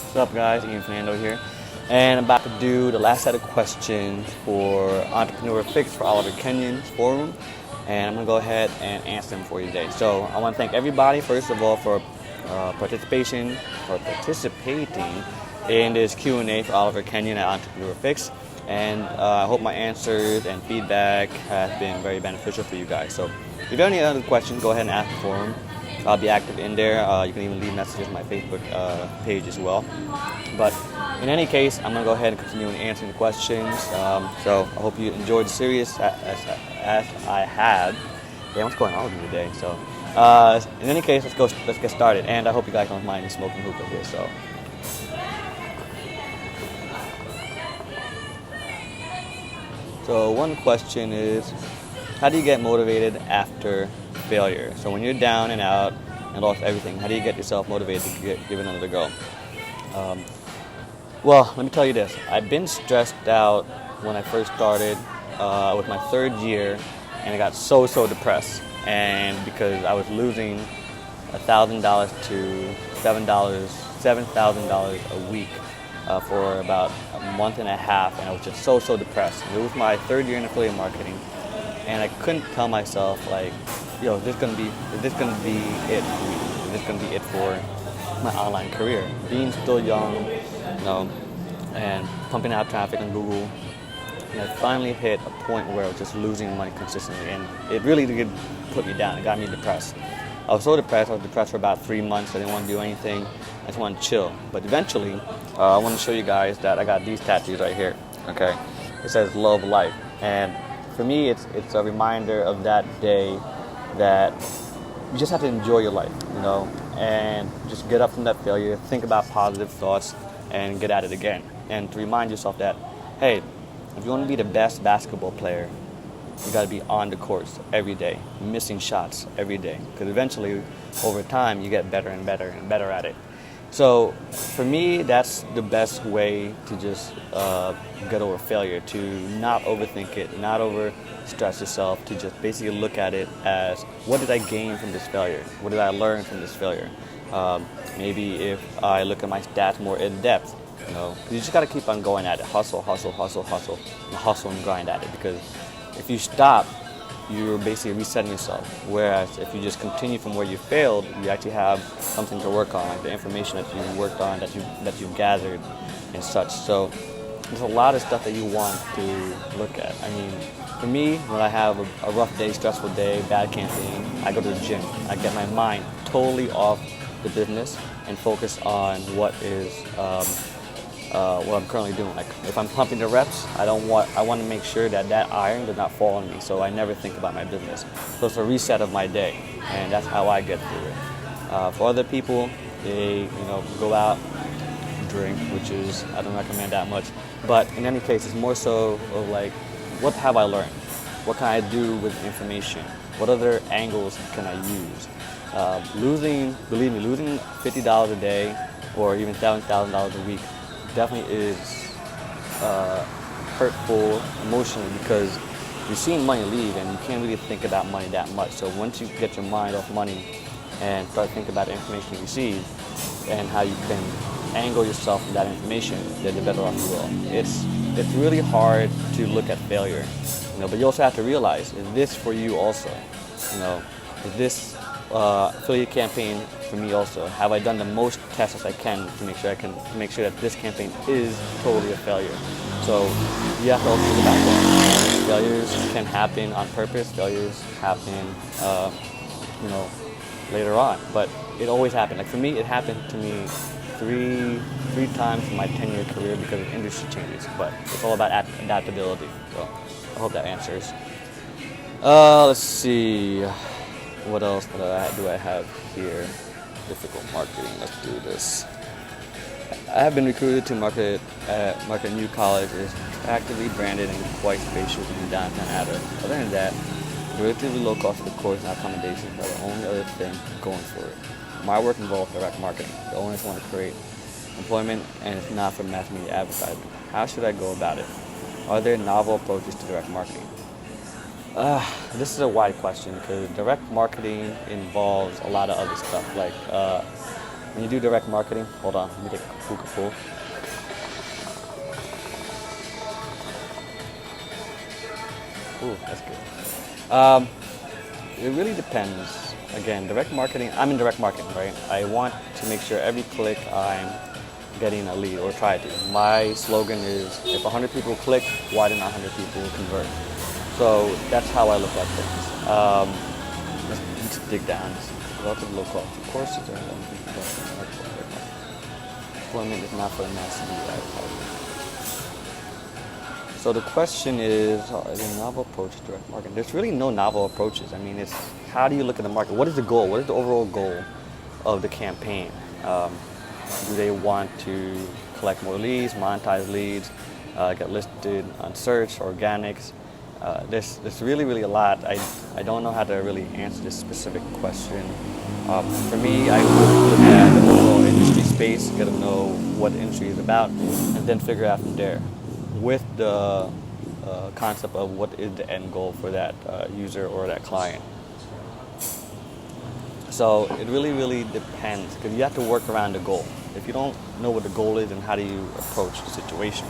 What's up, guys? Ian Fernando here, and I'm about to do the last set of questions for EntrepreneurFix for Oliver Kenyon's forum, and I'm going to go ahead and answer them for you today. So I want to thank everybody, first of all, for participating in this Q&A for Oliver Kenyon at EntrepreneurFix, and I hope my answers and feedback have been very beneficial for you guys. So if you have any other questions, go ahead and ask the forum. I'll be active in there. You can even leave messages on my Facebook page as well. But in any case, I'm going to go ahead and continue answering the questions. So I hope you enjoyed the series as I had. Yeah, what's going on with me today? So in any case, let's get started. And I hope you guys don't mind me smoking hookah here. So one question is, how do you get motivated after failure? So when you're down and out and lost everything, how do you get yourself motivated to give it another go? Well, let me tell you this. I've been stressed out when I first started with my third year, and I got so depressed. And because I was losing $1,000 to $7,000 a week for about a month and a half, and I was just so depressed. It was my third year in affiliate marketing, and I couldn't tell myself, like, yo, is this gonna be it for me? Is this gonna be it for my online career? Being still young, and pumping out traffic on Google, and I finally hit a point where I was just losing money consistently, and it really did put me down. It got me depressed. I was so depressed. I was depressed for about 3 months. I didn't want to do anything. I just wanted to chill. But eventually, I want to show you guys that I got these tattoos right here. Okay, it says "Love Life," and for me, it's a reminder of that day that you just have to enjoy your life, and just get up from that failure, think about positive thoughts, and get at it again. And to remind yourself that, hey, if you want to be the best basketball player, you got to be on the course every day, missing shots every day, because eventually, over time, you get better and better and better at it. So for me, that's the best way to just get over failure, to not overthink it, not overstress yourself, to just basically look at it as, what did I gain from this failure? What did I learn from this failure? Maybe if I look at my stats more in depth, you just got to keep on going at it, hustle, and grind at it, because if you stop, you're basically resetting yourself. Whereas if you just continue from where you failed, you actually have something to work on, like the information that you worked on, that you've gathered, and such. So there's a lot of stuff that you want to look at. I mean, for me, when I have a rough day, stressful day, bad campaign, I go to the gym. I get my mind totally off the business and focus on what I'm currently doing. Like, if I'm pumping the reps, I want to make sure that iron does not fall on me, so I never think about my business. So it's a reset of my day, and that's how I get through it. For other people, they go out, drink, which is, I don't recommend that much. But in any case, it's more so of like, what have I learned? What can I do with information? What other angles can I use? Losing $50 a day or even $7,000 a week definitely is hurtful emotionally, because you're seeing money leave and you can't really think about money that much. So once you get your mind off money and start thinking about the information you receive and how you can angle yourself from that information, then the better off you will. It's really hard to look at failure, but you also have to realize, is this for you also? Is this affiliate campaign for me also? Have I done the most tests as I can to make sure that this campaign is totally a failure? So you have to also think about that. Failures can happen on purpose. Failures happen, later on. But it always happened. Like for me, it happened to me three times in my 10-year career because of industry changes. But it's all about adaptability. So I hope that answers. Let's see. What else do I have here? Difficult marketing. Let's do this. I have been recruited to market a new college. It's actively branded and quite spacious in downtown Adler. Other than that, relatively low cost of the course and accommodations are the only other thing going for it. My work involves direct marketing. The owners want to create employment, and it's not for mass media advertising. How should I go about it? Are there novel approaches to direct marketing? This is a wide question because direct marketing involves a lot of other stuff like when you do direct marketing, hold on, let me take a hookah pull. Ooh, that's good. It really depends. Again, direct marketing, I'm in direct marketing, right? I want to make sure every click I'm getting a lead, or try to. My slogan is, if 100 people click, why didn't 100 people convert? So that's how I look at things. Let's dig down. Relative low cost. Of course, employment is not for the mass media. So the question is a novel approach to direct marketing. There's really no novel approaches. I mean, it's how do you look at the market? What is the goal? What is the overall goal of the campaign? Do they want to collect more leads, monetize leads, get listed on search, organics? There's really a lot. I don't know how to really answer this specific question. For me, I would look at the overall industry space, get to know what the industry is about, and then figure out from there, with the concept of what is the end goal for that user or that client. So it really depends, because you have to work around the goal. If you don't know what the goal is, then how do you approach the situation?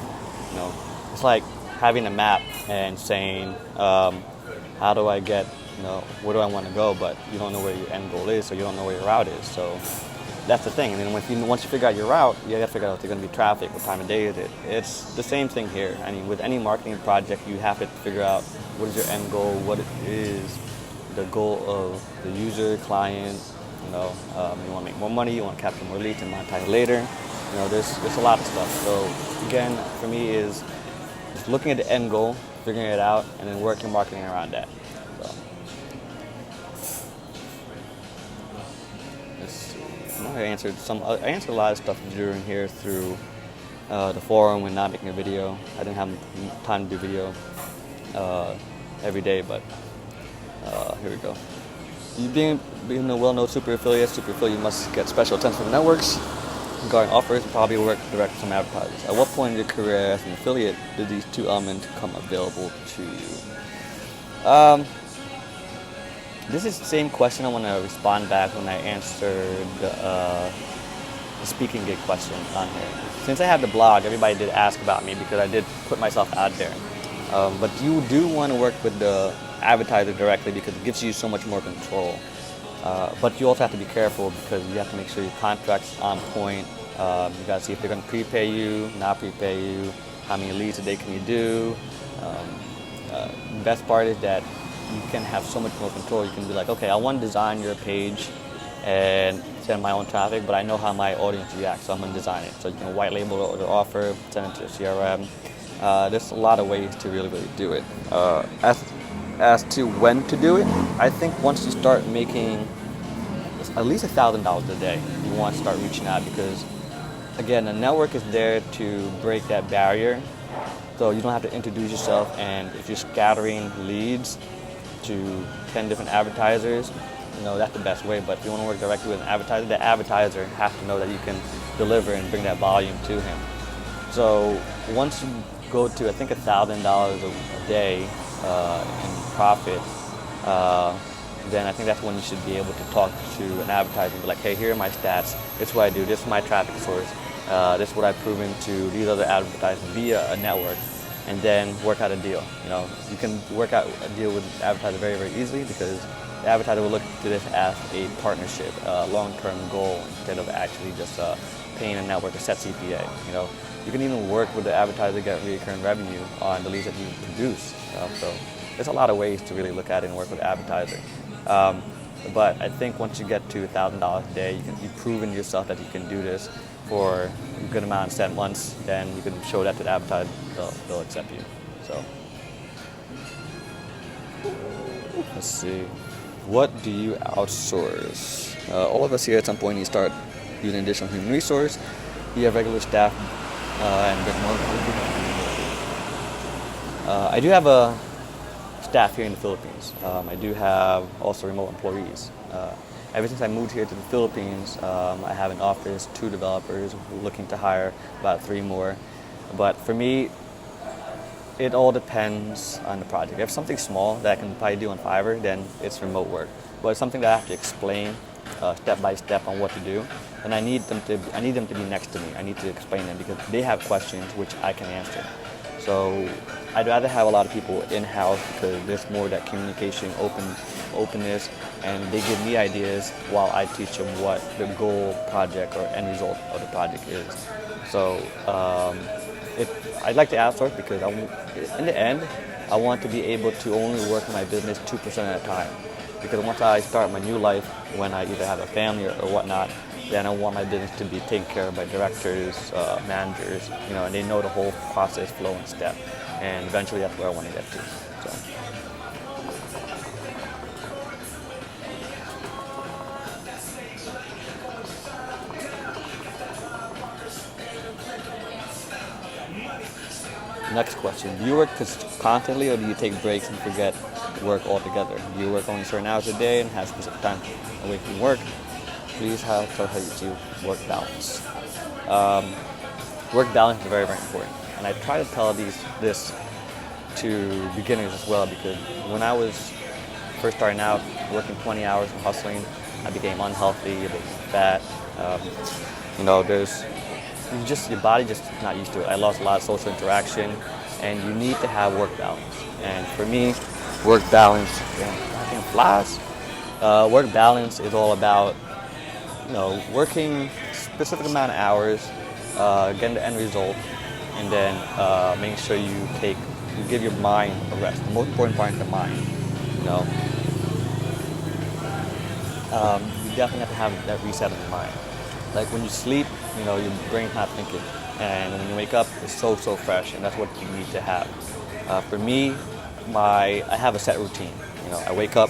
You know, it's like having a map and saying, how do I get, where do I want to go? But you don't know where your end goal is, so you don't know where your route is. So that's the thing. And then once you figure out your route, you got to figure out if there's going to be traffic, what time of day is it. It's the same thing here. I mean, with any marketing project, you have to figure out what is your end goal, what it is the goal of the user, client. You want to make more money, you want to capture more leads and monetize later. There's a lot of stuff. So again, for me, is just looking at the end goal, figuring it out, and then working marketing around that. So let's see. I answered a lot of stuff during here through the forum when not making a video. I didn't have time to do video every day, but here we go. You being a well-known super affiliate, you must get special attention from networks regarding offers and probably work direct with some advertisers. At what point in your career as an affiliate did these two elements become available to you? This is the same question I want to respond back when I answered the speaking gig question on here. Since I have the blog, everybody did ask about me because I did put myself out there. But you do want to work with the advertiser directly because it gives you so much more control. But you also have to be careful because you have to make sure your contract's on point. You got to see if they're going to prepay you, not prepay you, how many leads a day can you do. The best part is that you can have so much more control. You can be like, okay, I want to design your page and send my own traffic, but I know how my audience reacts, so I'm going to design it. So you can white label the offer, send it to your CRM. There's a lot of ways to really do it. As to when to do it, I think once you start making at least $1,000 a day, you want to start reaching out because, again, the network is there to break that barrier. So you don't have to introduce yourself, and if you're scattering leads to 10 different advertisers, that's the best way. But if you want to work directly with an advertiser, the advertiser has to know that you can deliver and bring that volume to him. So once you go to, I think, $1,000 a day in profit, then I think that's when you should be able to talk to an advertiser and be like, hey, here are my stats, this is what I do, this is my traffic source, this is what I've proven to these other advertisers via a network, and then work out a deal. You can work out a deal with an advertiser very easily because the advertiser will look to this as a partnership, a long-term goal instead of actually just paying a network a set CPA. You can even work with the advertiser to get recurring revenue on the leads that you produce. So there's a lot of ways to really look at it and work with the advertiser. But I think once you get to $1,000 a day, you've proven yourself that you can do this for a good amount of set months, then you can show that to the advertiser, they'll accept you. So let's see. What do you outsource? All of us here at some point need to start using additional human resource. You have regular staff and bit more. I do have a staff here in the Philippines. I do have also remote employees. Ever since I moved here to the Philippines, I have an office, 2 developers, looking to hire about 3 more. But for me, it all depends on the project. If it's something small that I can probably do on Fiverr, then it's remote work. But it's something that I have to explain step by step on what to do, then I need them to be next to me. I need to explain them because they have questions which I can answer. So I'd rather have a lot of people in-house because there's more of that communication, openness, and they give me ideas while I teach them what the goal project or end result of the project is. So I'd like to outsource because in the end, I want to be able to only work in my business 2% at a time. Because once I start my new life, when I either have a family or whatnot, then I want my business to be taken care of by directors, managers, and they know the whole process, flow, and step. And eventually that's where I want to get to. So. Next question. Do you work constantly or do you take breaks and forget work altogether? Do you work only certain hours a day and have specific time away from work? Please tell how you do work balance. Work balance is very, very important. And I try to tell this to beginners as well because when I was first starting out, working 20 hours and hustling, I became unhealthy, a bit fat. Your body just is not used to it. I lost a lot of social interaction, and you need to have work balance. And for me, work balance, work balance is all about, working a specific amount of hours, getting the end result, and then making sure you give your mind a rest. The most important part is the mind. You definitely have to have that reset of the mind. Like when you sleep, your brain's not thinking, and when you wake up, it's so fresh, and that's what you need to have. For me, I have a set routine. I wake up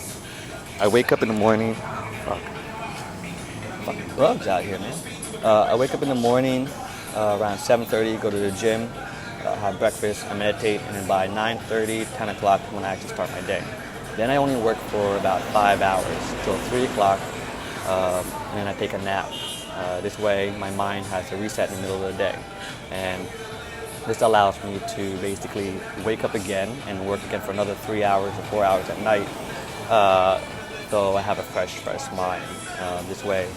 in the morning. Fucking bugs out here, man. I wake up in the morning around 7:30, go to the gym, have breakfast, I meditate, and then by 9:30, 10 o'clock when I actually start my day. Then I only work for about 5 hours till 3 o'clock, and then I take a nap. This way, my mind has a reset in the middle of the day, and this allows me to basically wake up again and work again for another 3 hours or 4 hours at night, so I have a fresh mind. This way,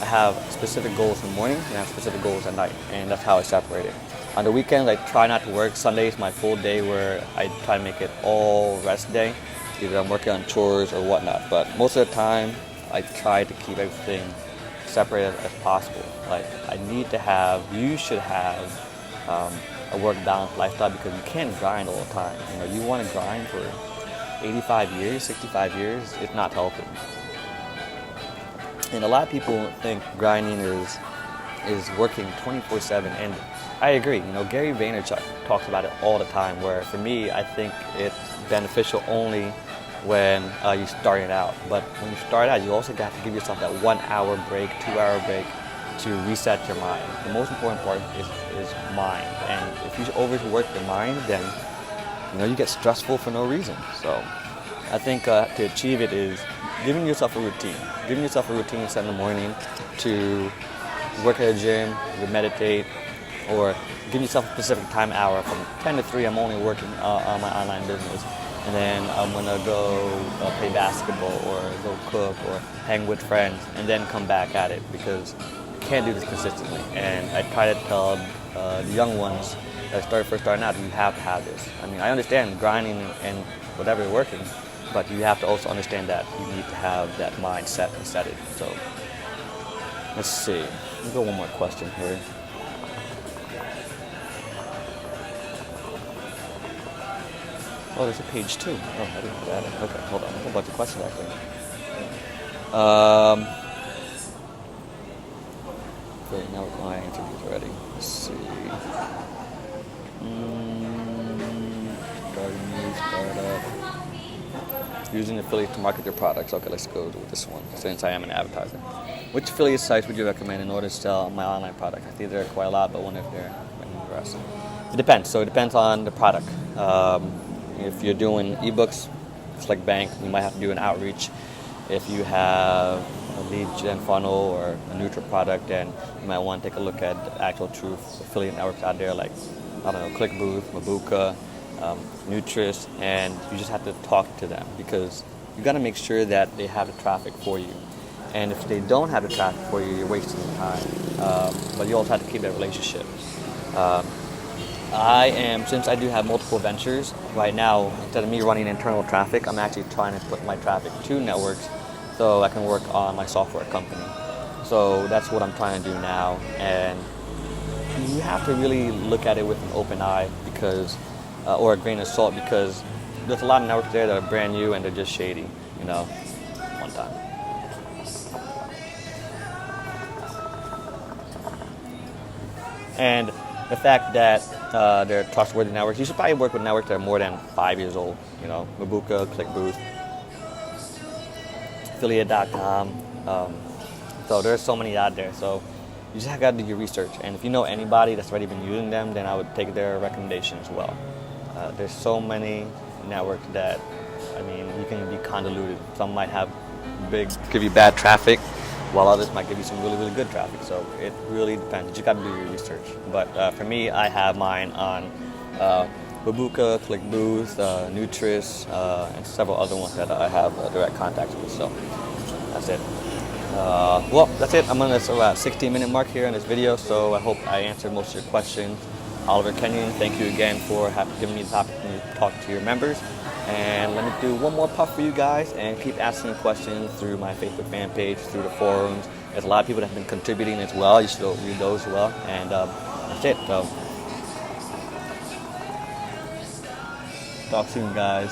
I have specific goals in the morning and I have specific goals at night, and that's how I separate it. On the weekends, I try not to work. Sunday is my full day where I try to make it all rest day. Either I'm working on chores or whatnot, but most of the time, I try to keep everything separated as possible. Like you should have a work balance lifestyle because you can't grind all the time. You want to grind for 85 years, 65 years, it's not healthy. And a lot of people think grinding is working 24/7, and I agree. Gary Vaynerchuk talks about it all the time, where for me, I think it's beneficial only when you're starting out. But when you start out, you also got to give yourself that 1 hour break, 2 hour break to reset your mind. The most important part is mind. And if you overwork your mind, then you get stressful for no reason. So I think to achieve it is giving yourself a routine. Giving yourself a routine set in the morning to work at a gym, to meditate, or give yourself a specific time hour. From 10 to 3, I'm only working on my online business. And then I'm going to go play basketball or go cook or hang with friends and then come back at it because you can't do this consistently. And I try to tell the young ones that first starting out, you have to have this. I mean, I understand grinding and whatever you're working, but you have to also understand that you need to have that mindset and set it. So let's see. Let's go one more question here. Oh, there's a page 2. Oh, I didn't know that. Okay, hold on. There's a bunch of questions actually. Okay, now we're going to interviews already. Let's see. Startup. Using affiliates to market their products. Okay, let's go with this one, since I am an advertiser. Which affiliate sites would you recommend in order to sell my online product? I think there are quite a lot, but wonder if they're interesting. It depends. So it depends on the product. If you're doing ebooks, it's like bank, you might have to do an outreach. If you have a lead gen funnel or a neutral product, then you might want to take a look at the actual true affiliate networks out there, like, I don't know, ClickBooth, Hookah, Nutris, and you just have to talk to them because you got to make sure that they have the traffic for you. And if they don't have the traffic for you, you're wasting time. But you also have to keep that relationship. Since I do have multiple ventures, right now, instead of me running internal traffic, I'm actually trying to put my traffic to networks so I can work on my software company. So that's what I'm trying to do now. And you have to really look at it with an open eye or a grain of salt, because there's a lot of networks there that are brand new and they're just shady, one time. And the fact that they're trustworthy networks, you should probably work with networks that are more than 5 years old. Hookah, ClickBooth, affiliate.com. So there's so many out there. So you just got to do your research. And if you know anybody that's already been using them, then I would take their recommendation as well. There's so many networks that, you can be convoluted. Some might give you bad traffic, while others might give you some really, really good traffic. So it really depends. You just got to do your research. But for me, I have mine on Hookah, ClickBooth, Nutris, and several other ones that I have direct contacts with. So that's it. That's it. I'm on this about 16-minute mark here in this video, so I hope I answered most of your questions. Oliver Kenyon, thank you again for giving me the opportunity to talk to your members. And let me do one more puff for you guys and keep asking questions through my Facebook fan page, through the forums. There's a lot of people that have been contributing as well. You should read those as well. And that's it. So, talk soon, guys.